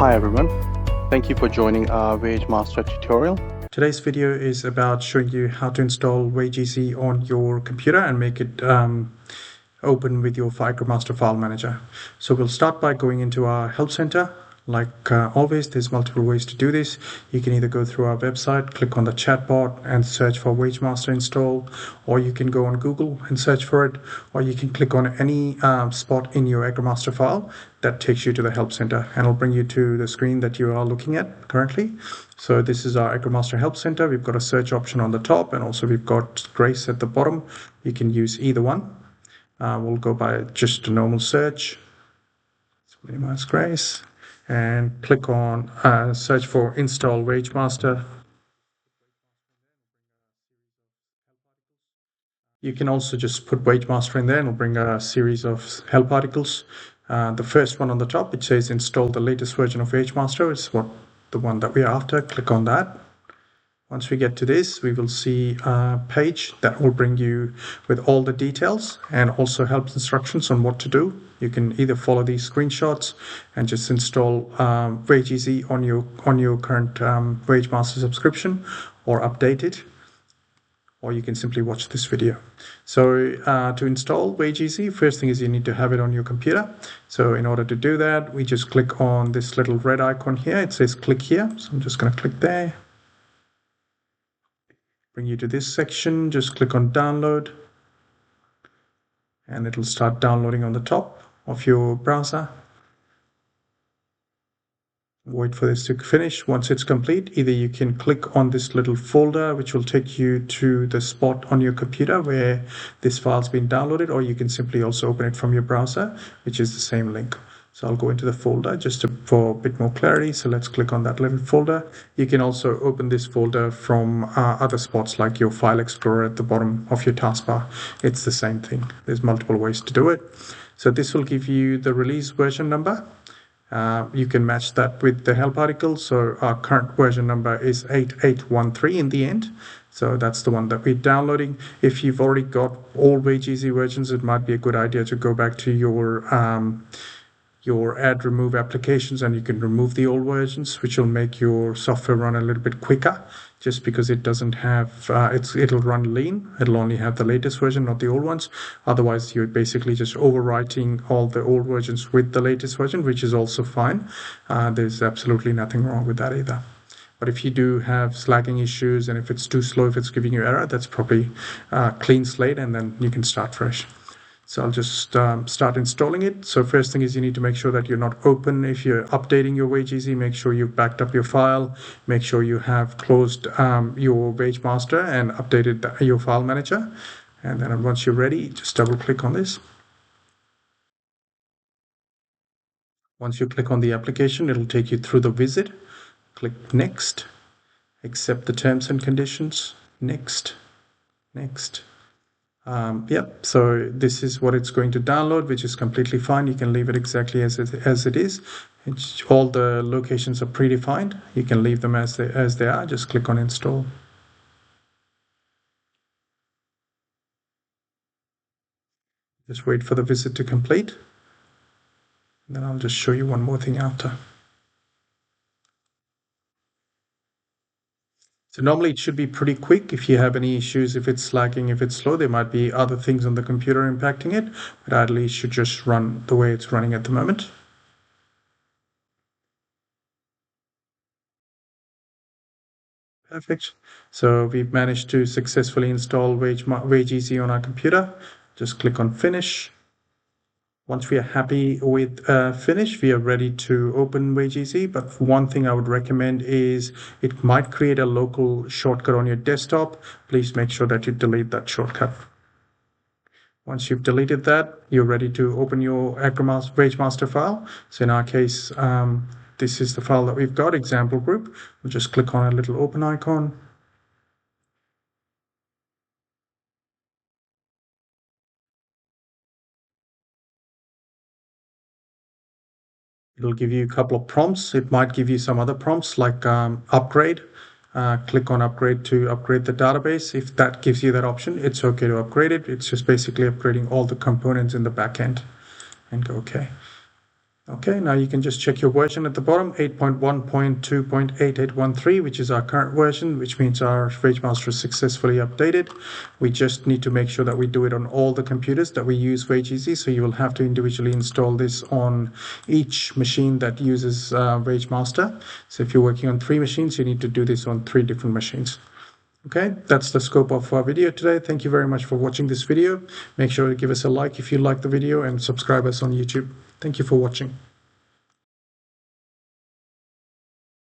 Hi everyone, thank you for joining our Wagemaster tutorial. Today's video is about showing you how to install Wagemaster on your computer and make it open with your Wagemaster file manager. So we'll start by going into our help center. Like always, there's multiple ways to do this. You can either go through our website, click on the chatbot and search for Wagemaster install, or you can go on Google and search for it, or you can click on any spot in your Wagemaster file that takes you to the help center and it'll bring you to the screen that you are looking at currently. So this is our Wagemaster help center. We've got a search option on the top and also we've got Grace at the bottom. You can use either one. We'll go by just a normal search. Let's minimize Grace and click on search for install Wagemaster. You can also just put Wagemaster in there and it'll bring a series of help articles. The first one on the top, it says install the latest version of Wagemaster. It's the one that we're after. Click on that. Once we get to this, we will see a page that will bring you with all the details and also help instructions on what to do. You can either follow these screenshots and just install Wagemaster on your current Wagemaster subscription or update it, or you can simply watch this video. So to install Wagemaster, first thing is you need to have it on your computer. So in order to do that, we just click on this little red icon here. It says click here. So I'm just going to click there. Bring you to this section, just click on download and it'll start downloading on the top of your browser. Wait for this to finish. Once it's complete, either you can click on this little folder which will take you to the spot on your computer where this file's been downloaded, or you can simply also open it from your browser, which is the same link. So I'll go into the folder just for a bit more clarity. So let's click on that little folder. You can also open this folder from other spots like your File Explorer at the bottom of your taskbar. It's the same thing. There's multiple ways to do it. So this will give you the release version number. You can match that with the help article. So our current version number is 8813 in the end. So that's the one that we're downloading. If you've already got all Wagemaster versions, it might be a good idea to go back to your add remove applications and you can remove the old versions, which will make your software run a little bit quicker, just because it doesn't have it'll run lean. It'll only have the latest version, not the old ones. Otherwise you're basically just overwriting all the old versions with the latest version, which is also fine. There's absolutely nothing wrong with that either. But if you do have slagging issues and if it's too slow, if it's giving you error, that's probably a clean slate and then you can start fresh. So I'll just start installing it. So first thing is you need to make sure that you're not open. If you're updating your Wagemaster, make sure you've backed up your file. Make sure you have closed your Wagemaster and updated your file manager. And then once you're ready, just double click on this. Once you click on the application, it'll take you through the wizard. Click next, accept the terms and conditions, next, next. Yep, so this is what it's going to download, which is completely fine. You can leave it exactly as it is. All the locations are predefined. You can leave them as they are. Just click on install. Just wait for the visit to complete. And then I'll just show you one more thing after. So normally it should be pretty quick. If you have any issues, if it's lagging, if it's slow, there might be other things on the computer impacting it, but ideally it should just run the way it's running at the moment. Perfect. So we've managed to successfully install Wagemaster on our computer. Just click on finish. Once we are happy with finish, we are ready to open Wagemaster. But one thing I would recommend is it might create a local shortcut on your desktop. Please make sure that you delete that shortcut. Once you've deleted that, you're ready to open your Wagemaster file. So in our case, this is the file that we've got, example group. We'll just click on a little open icon. It'll give you a couple of prompts. It might give you some other prompts like upgrade. Click on upgrade to upgrade the database. If that gives you that option, it's okay to upgrade it. It's just basically upgrading all the components in the backend and go okay. Okay, now you can just check your version at the bottom, 8.1.2.8813, which is our current version, which means our Wagemaster is successfully updated. We just need to make sure that we do it on all the computers that we use WageEasy, so you will have to individually install this on each machine that uses Wagemaster. So if you're working on 3 machines, you need to do this on 3 different machines. Okay, that's the scope of our video today. Thank you very much for watching this video. Make sure to give us a like if you like the video and subscribe us on YouTube. Thank you for watching.